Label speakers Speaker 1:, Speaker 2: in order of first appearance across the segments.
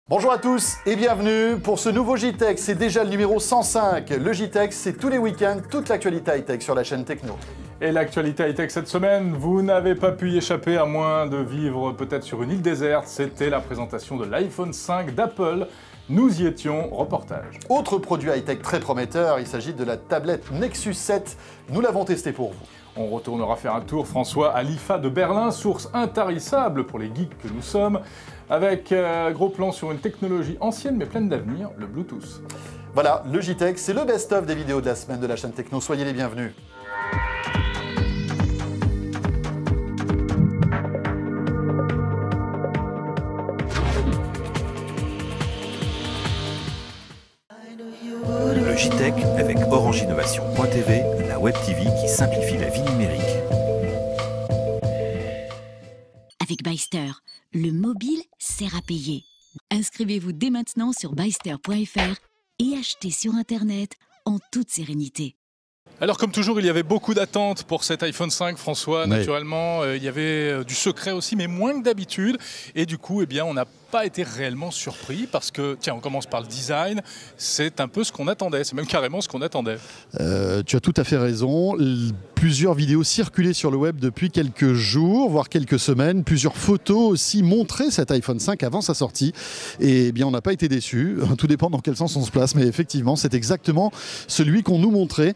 Speaker 1: Bonjour à tous et bienvenue pour ce nouveau JTech. C'est déjà le numéro 105. Le JTech, c'est tous les week-ends, toute l'actualité high-tech sur la chaîne Techno.
Speaker 2: Et l'actualité high-tech cette semaine, vous n'avez pas pu y échapper à moins de vivre peut-être sur une île déserte. C'était la présentation de l'iPhone 5 d'Apple. Nous y étions, reportage.
Speaker 1: Autre produit high-tech très prometteur, il s'agit de la tablette Nexus 7. Nous l'avons testé pour vous.
Speaker 2: On retournera faire un tour, François, à l'IFA de Berlin, source intarissable pour les geeks que nous sommes, avec gros plan sur une technologie ancienne mais pleine d'avenir, le Bluetooth.
Speaker 1: Voilà, le JTech, c'est le best-of des vidéos de la semaine de la chaîne Techno. Soyez les bienvenus.
Speaker 3: Le JTech avec OrangeInnovation.tv, la web TV qui simplifie la vie numérique.
Speaker 4: Avec Byster, le mobile sert à payer. Inscrivez-vous dès maintenant sur byster.fr et achetez sur Internet en toute sérénité.
Speaker 2: Alors comme toujours, il y avait beaucoup d'attentes pour cet iPhone 5, François,
Speaker 1: Oui.
Speaker 2: naturellement. Il y avait du secret aussi, mais moins que d'habitude. Et du coup, eh bien, on n'a pas été réellement surpris parce que, tiens, on commence par le design. C'est un peu ce qu'on attendait, c'est même carrément ce qu'on attendait.
Speaker 5: Tu as tout à fait raison. Plusieurs vidéos circulaient sur le web depuis quelques jours, voire quelques semaines. Plusieurs photos aussi montraient cet iPhone 5 avant sa sortie. Et bien, on n'a pas été déçus. Tout dépend dans quel sens on se place. Mais effectivement, c'est exactement celui qu'on nous montrait.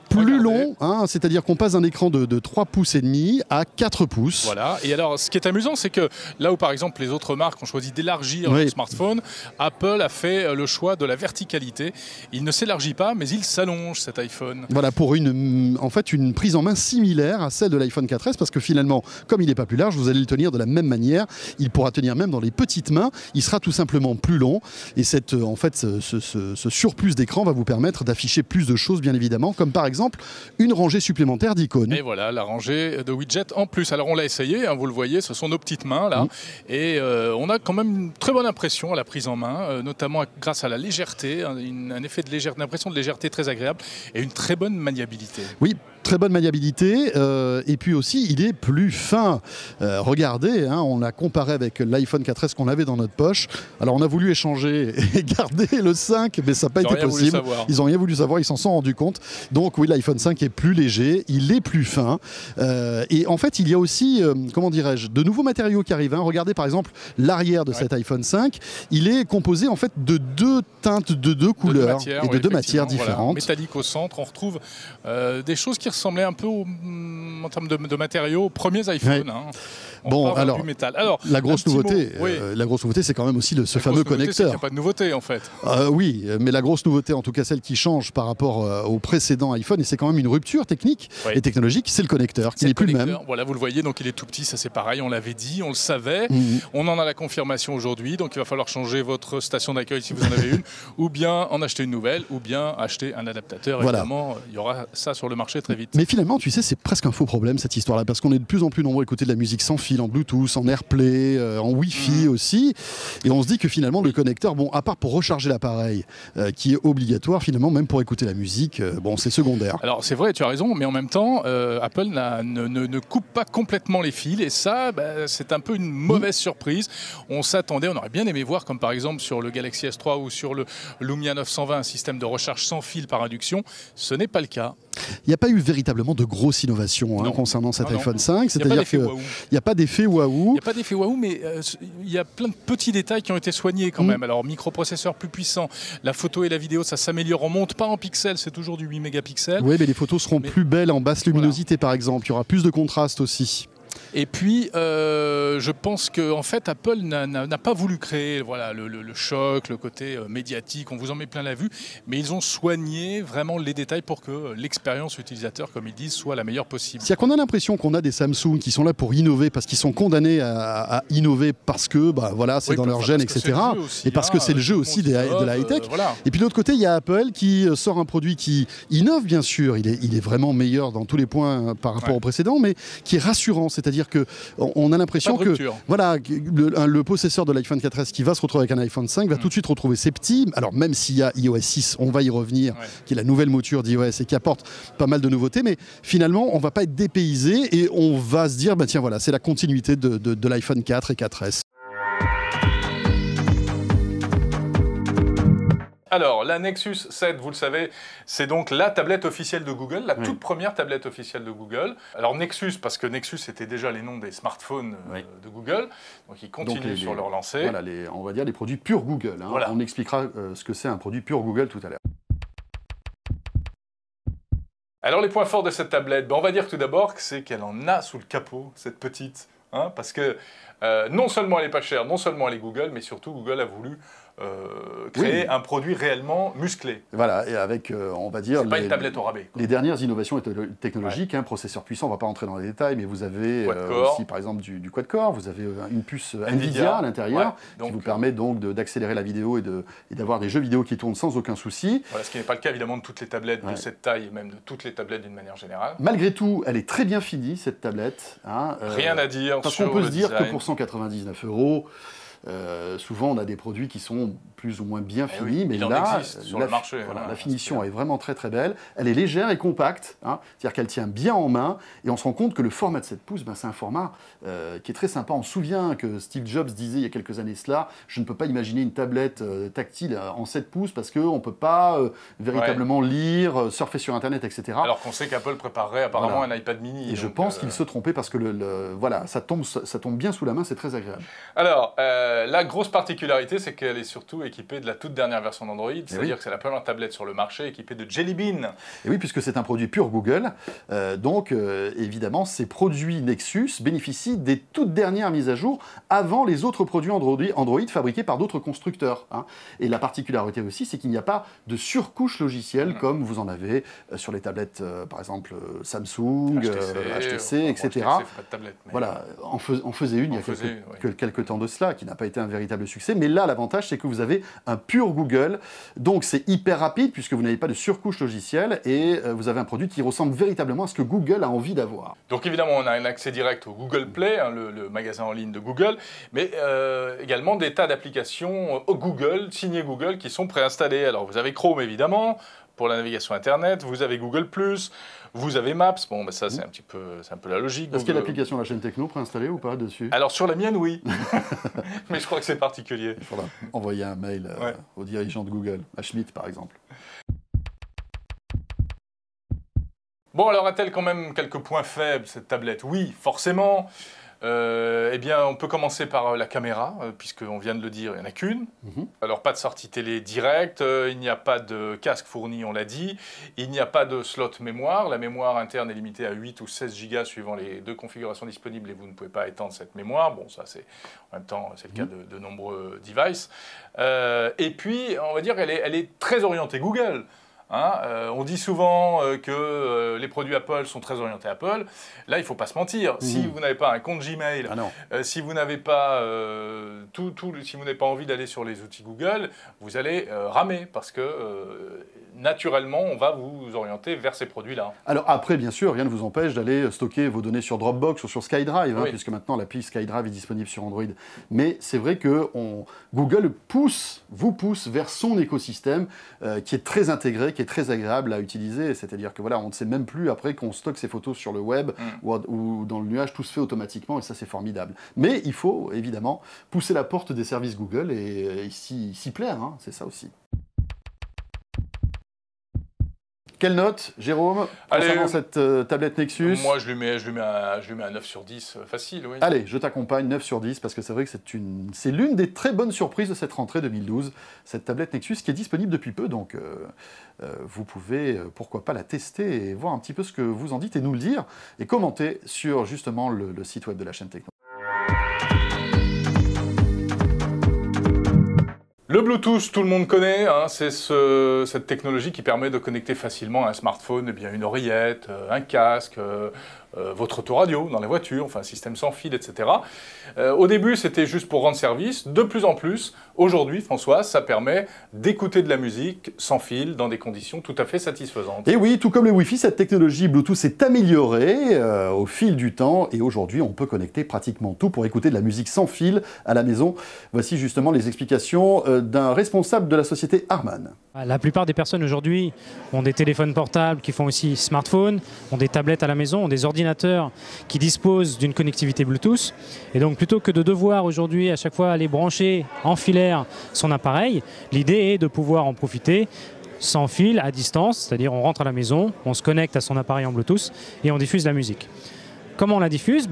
Speaker 5: Plus long, hein, c'est-à-dire qu'on passe d'un écran de 3 pouces et demi à 4 pouces.
Speaker 2: Voilà. Et alors, ce qui est amusant, c'est que là où, par exemple, les autres marques ont choisi d'élargir leur smartphone, Apple a fait le choix de la verticalité. Il ne s'élargit pas, mais il s'allonge, cet iPhone.
Speaker 5: Voilà, pour une prise en main similaire à celle de l'iPhone 4S, parce que finalement, comme il n'est pas plus large, vous allez le tenir de la même manière. Il pourra tenir même dans les petites mains. Il sera tout simplement plus long. Et ce surplus d'écran va vous permettre d'afficher plus de choses, bien évidemment, comme par exemple une rangée supplémentaire d'icônes.
Speaker 2: Et voilà, la rangée de widgets en plus. Alors on l'a essayé, hein, vous le voyez, ce sont nos petites mains là. Et on a quand même une très bonne impression à la prise en main, notamment grâce à la légèreté, un effet de légèreté, une impression de légèreté très agréable et une très bonne maniabilité.
Speaker 5: Oui, très bonne maniabilité, et puis aussi il est plus fin. Regardez, hein, on l'a comparé avec l'iPhone 4S qu'on avait dans notre poche. Alors on a voulu échanger et garder le 5, mais ça n'a pas été possible. Ils n'ont rien voulu savoir, ils s'en sont rendus compte. Donc oui, l'iPhone 5 est plus léger, il est plus fin. Et en fait, il y a aussi, de nouveaux matériaux qui arrivent. Hein. Regardez par exemple l'arrière de cet iPhone 5. Il est composé en fait de deux teintes, de deux couleurs et de deux matières différentes.
Speaker 2: Voilà. Métallique au centre, on retrouve des choses qui ressemblaient un peu en termes de matériaux aux premiers iPhones. Hein.
Speaker 5: Bon, alors,
Speaker 2: du métal. Alors,
Speaker 5: la grosse nouveauté, c'est quand même aussi ce fameux connecteur.
Speaker 2: Il n'y a pas de nouveauté en fait.
Speaker 5: Oui, mais la grosse nouveauté, en tout cas celle qui change par rapport au précédent iPhone, et c'est quand même une rupture technique et technologique, c'est le connecteur qui n'est plus le même.
Speaker 2: Voilà, vous le voyez, donc il est tout petit, ça c'est pareil, on l'avait dit, on le savait. On en a la confirmation aujourd'hui, donc il va falloir changer votre station d'accueil si vous en avez une, ou bien en acheter une nouvelle, ou bien acheter un adaptateur.
Speaker 5: Voilà.
Speaker 2: Évidemment, il y aura ça sur le marché très vite.
Speaker 5: Mais finalement, tu sais, c'est presque un faux problème cette histoire-là, parce qu'on est de plus en plus nombreux à écouter de la musique sans fil, en Bluetooth, en AirPlay, en Wi-Fi aussi, et on se dit que finalement le connecteur, bon, à part pour recharger l'appareil, qui est obligatoire finalement, même pour écouter la musique, bon, c'est secondaire.
Speaker 2: Alors c'est vrai, tu as raison, mais en même temps, Apple ne coupe pas complètement les fils, et ça, c'est un peu une mauvaise surprise. On s'attendait, on aurait bien aimé voir, comme par exemple sur le Galaxy S3 ou sur le Lumia 920, un système de recharge sans fil par induction. Ce n'est pas le cas.
Speaker 5: Il n'y a pas eu véritablement de grosses innovations concernant cet iPhone 5, c'est-à-dire qu'il n'y a pas d'effet waouh.
Speaker 2: Il n'y a pas d'effet waouh, mais il y a plein de petits détails qui ont été soignés quand même. Alors, microprocesseur plus puissant, la photo et la vidéo, ça s'améliore. On ne monte pas en pixels, c'est toujours du 8 mégapixels.
Speaker 5: Oui, mais les photos seront plus belles en basse luminosité, par exemple. Il y aura plus de contraste aussi.
Speaker 2: Et puis, je pense qu'en fait, Apple n'a pas voulu créer le choc, le côté médiatique, on vous en met plein la vue, mais ils ont soigné vraiment les détails pour que l'expérience utilisateur, comme ils disent, soit la meilleure possible.
Speaker 5: C'est-à-dire qu'on a l'impression qu'on a des Samsung qui sont là pour innover, parce qu'ils sont condamnés à innover, parce que c'est dans leur gène, etc. Et parce que c'est le jeu aussi de la high-tech. Et puis de l'autre côté, il y a Apple qui sort un produit qui innove, bien sûr, il est vraiment meilleur dans tous les points par rapport au précédent, mais qui est rassurant, c'est-à-dire qu'on a l'impression que le possesseur de l'iPhone 4S qui va se retrouver avec un iPhone 5 va tout de suite retrouver ses petits, alors même s'il y a iOS 6, on va y revenir, qui est la nouvelle mouture d'iOS et qui apporte pas mal de nouveautés, mais finalement on va pas être dépaysé et on va se dire c'est la continuité de l'iPhone 4 et 4S.
Speaker 2: Alors, la Nexus 7, vous le savez, c'est donc la tablette officielle de Google, la toute première tablette officielle de Google. Alors Nexus, parce que Nexus était déjà les noms des smartphones de Google, donc ils continuent sur leur lancée.
Speaker 5: Voilà, on va dire les produits purs Google. Hein. Voilà. On expliquera ce que c'est un produit pur Google tout à l'heure.
Speaker 2: Alors les points forts de cette tablette, on va dire tout d'abord que c'est qu'elle en a sous le capot, cette petite. Hein, parce que non seulement elle n'est pas chère, non seulement elle est Google, mais surtout Google a voulu créer un produit réellement musclé.
Speaker 5: Voilà, et avec, on va dire,
Speaker 2: c'est pas une tablette au rabais, quoi.
Speaker 5: Les dernières innovations technologiques, processeurs puissants, on ne va pas rentrer dans les détails, mais vous avez aussi, par exemple, du quad-core, vous avez une puce NVIDIA à l'intérieur, qui vous permet donc d'accélérer la vidéo et d'avoir des jeux vidéo qui tournent sans aucun souci.
Speaker 2: Voilà, ce qui n'est pas le cas, évidemment, de toutes les tablettes de cette taille, et même de toutes les tablettes d'une manière générale.
Speaker 5: Malgré tout, elle est très bien finie, cette tablette. Hein,
Speaker 2: rien à dire
Speaker 5: parce qu'on peut se dire que pour 199 €, souvent on a des produits qui sont plus ou moins bien finis, mais là,
Speaker 2: sur le marché,
Speaker 5: la finition est vraiment très très belle. Elle est légère et compacte, c'est-à-dire qu'elle tient bien en main, et on se rend compte que le format de 7 pouces, c'est un format qui est très sympa. On se souvient que Steve Jobs disait il y a quelques années cela, je ne peux pas imaginer une tablette tactile en 7 pouces parce qu'on ne peut pas véritablement lire, surfer sur Internet, etc.
Speaker 2: Alors qu'on sait qu'Apple préparerait apparemment un iPad mini.
Speaker 5: Et je pense qu'il se trompait parce que voilà, ça tombe bien sous la main, c'est très agréable.
Speaker 2: Alors, la grosse particularité, c'est qu'elle est surtout équipée de la toute dernière version d'Android, c'est-à-dire que c'est la première tablette sur le marché équipée de Jelly Bean. Et
Speaker 5: oui, puisque c'est un produit pur Google, donc évidemment, ces produits Nexus bénéficient des toutes dernières mises à jour avant les autres produits Android fabriqués par d'autres constructeurs. Hein. Et la particularité aussi, c'est qu'il n'y a pas de surcouche logicielle comme vous en avez sur les tablettes, par exemple Samsung, HTC, etc.
Speaker 2: HTC, pas de tablette, mais
Speaker 5: voilà, on faisait une il y a quelques temps de cela, qui n'a pas été un véritable succès. Mais là, l'avantage, c'est que vous avez un pur Google. Donc, c'est hyper rapide, puisque vous n'avez pas de surcouche logicielle, et vous avez un produit qui ressemble véritablement à ce que Google a envie d'avoir.
Speaker 2: Donc, évidemment, on a un accès direct au Google Play, le magasin en ligne de Google, mais également des tas d'applications Google, signées Google, qui sont préinstallées. Alors, vous avez Chrome, évidemment, pour la navigation Internet, vous avez Google+, vous avez Maps, bon, ça c'est un peu la logique.
Speaker 5: Est-ce qu'il y a l'application La Chaîne Techno préinstallée ou pas dessus?
Speaker 2: Alors sur la mienne, oui, mais je crois que c'est particulier.
Speaker 5: Il faudra envoyer un mail aux dirigeants de Google, à Schmidt par exemple.
Speaker 2: Bon, alors a-t-elle quand même quelques points faibles, cette tablette? Oui, forcément. Eh bien, on peut commencer par la caméra, puisqu'on vient de le dire, il n'y en a qu'une. Alors, pas de sortie télé directe, il n'y a pas de casque fourni, on l'a dit. Il n'y a pas de slot mémoire. La mémoire interne est limitée à 8 ou 16 Go suivant les deux configurations disponibles et vous ne pouvez pas étendre cette mémoire. Bon, ça, c'est en même temps, c'est le cas de nombreux devices. Et puis, on va dire qu'elle est très orientée Google. Hein, on dit souvent que les produits Apple sont très orientés Apple. Là, il ne faut pas se mentir. Si vous n'avez pas un compte Gmail, si vous n'avez pas si vous n'avez pas envie d'aller sur les outils Google, vous allez ramer parce que naturellement, on va vous orienter vers ces produits-là.
Speaker 5: Alors après, bien sûr, rien ne vous empêche d'aller stocker vos données sur Dropbox ou sur SkyDrive, puisque maintenant l'appli SkyDrive est disponible sur Android. Mais c'est vrai que Google vous pousse vers son écosystème qui est très intégré, qui est très agréable à utiliser. C'est-à-dire que voilà, on ne sait même plus après qu'on stocke ses photos sur le web ou dans le nuage, tout se fait automatiquement et ça c'est formidable. Mais il faut évidemment pousser la porte des services Google et s'y plaire, c'est ça aussi. Quelle note, Jérôme, concernant cette tablette Nexus?
Speaker 2: Moi, je lui mets un 9 sur 10 facile, oui.
Speaker 5: Allez, je t'accompagne, 9 sur 10, parce que c'est vrai que c'est l'une des très bonnes surprises de cette rentrée 2012, cette tablette Nexus qui est disponible depuis peu, donc vous pouvez, pourquoi pas, la tester et voir un petit peu ce que vous en dites et nous le dire, et commenter sur justement le site web de la chaîne Techno.
Speaker 2: Le Bluetooth, tout le monde connaît, c'est cette technologie qui permet de connecter facilement un smartphone, une oreillette, un casque, votre autoradio dans la voiture, enfin un système sans fil, etc. Au début, c'était juste pour rendre service. De plus en plus, aujourd'hui, François, ça permet d'écouter de la musique sans fil dans des conditions tout à fait satisfaisantes.
Speaker 5: Et oui, tout comme le Wi-Fi, cette technologie Bluetooth s'est améliorée au fil du temps et aujourd'hui, on peut connecter pratiquement tout pour écouter de la musique sans fil à la maison. Voici justement les explications d'un responsable de la société Harman.
Speaker 6: La plupart des personnes aujourd'hui ont des téléphones portables qui font aussi smartphone, ont des tablettes à la maison, ont des ordinateurs ordinateur qui dispose d'une connectivité Bluetooth. Et donc plutôt que de devoir aujourd'hui à chaque fois aller brancher en filaire son appareil, l'idée est de pouvoir en profiter sans fil, à distance, c'est-à-dire on rentre à la maison, on se connecte à son appareil en Bluetooth et on diffuse la musique. Comment on la diffuse ?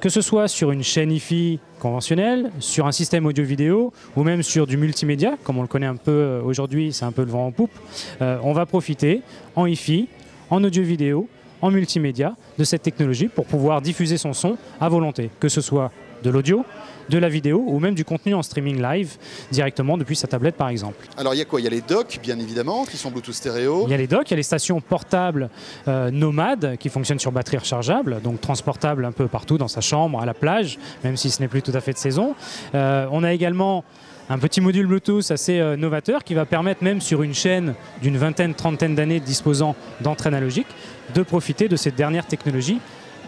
Speaker 6: Que ce soit sur une chaîne Hi-Fi conventionnelle, sur un système audio-vidéo ou même sur du multimédia, comme on le connaît un peu aujourd'hui, c'est un peu le vent en poupe, on va profiter en Hi-Fi, en audio-vidéo, en multimédia de cette technologie pour pouvoir diffuser son son à volonté, que ce soit de l'audio, de la vidéo ou même du contenu en streaming live directement depuis sa tablette par exemple.
Speaker 1: Alors il y a quoi ? Il y a les docks bien évidemment qui sont Bluetooth stéréo.
Speaker 6: Il y a les docks, il y a les stations portables nomades qui fonctionnent sur batterie rechargeable, donc transportables un peu partout dans sa chambre, à la plage, même si ce n'est plus tout à fait de saison. On a également un petit module Bluetooth assez novateur qui va permettre même sur une chaîne d'une vingtaine, trentaine d'années disposant d'entrée analogique de profiter de cette dernière technologie,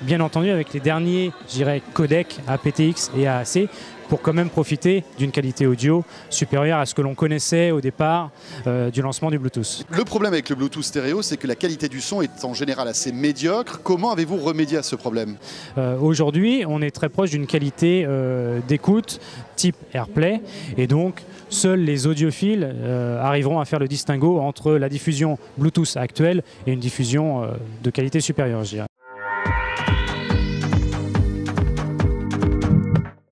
Speaker 6: bien entendu avec les derniers, je dirais, codecs aptX et AAC pour quand même profiter d'une qualité audio supérieure à ce que l'on connaissait au départ du lancement du Bluetooth.
Speaker 1: Le problème avec le Bluetooth stéréo, c'est que la qualité du son est en général assez médiocre. Comment avez-vous remédié à ce problème ?
Speaker 6: Aujourd'hui, on est très proche d'une qualité d'écoute type AirPlay et donc seuls les audiophiles arriveront à faire le distinguo entre la diffusion Bluetooth actuelle et une diffusion de qualité supérieure, je dirais.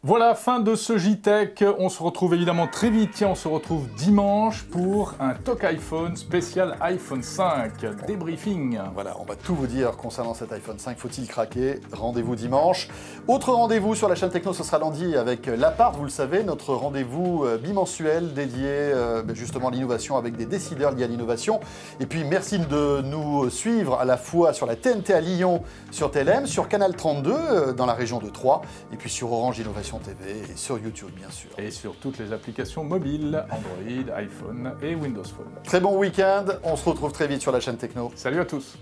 Speaker 2: Voilà, fin de ce JTech. On se retrouve évidemment très vite. Tiens, on se retrouve dimanche pour un Talk iPhone spécial iPhone 5 débriefing.
Speaker 1: Voilà, on va tout vous dire concernant cet iPhone 5. Faut-il craquer ? Rendez-vous dimanche. Autre rendez-vous sur la chaîne Techno, ce sera lundi avec l'Appart, vous le savez, notre rendez-vous bimensuel dédié justement à l'innovation avec des décideurs liés à l'innovation. Et puis merci de nous suivre à la fois sur la TNT à Lyon, sur TLM, sur Canal 32 dans la région de Troyes, et puis sur Orange Innovation TV et sur YouTube bien sûr.
Speaker 2: Et sur toutes les applications mobiles, Android, iPhone et Windows Phone.
Speaker 1: Très bon week-end, on se retrouve très vite sur la chaîne Techno.
Speaker 2: Salut à tous.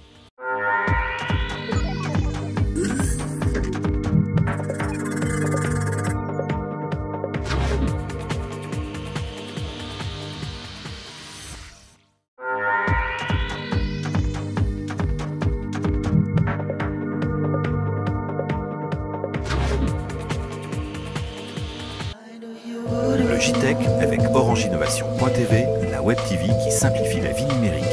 Speaker 3: Le JTech avec Orange Innovation.tv, la web TV qui simplifie la vie numérique.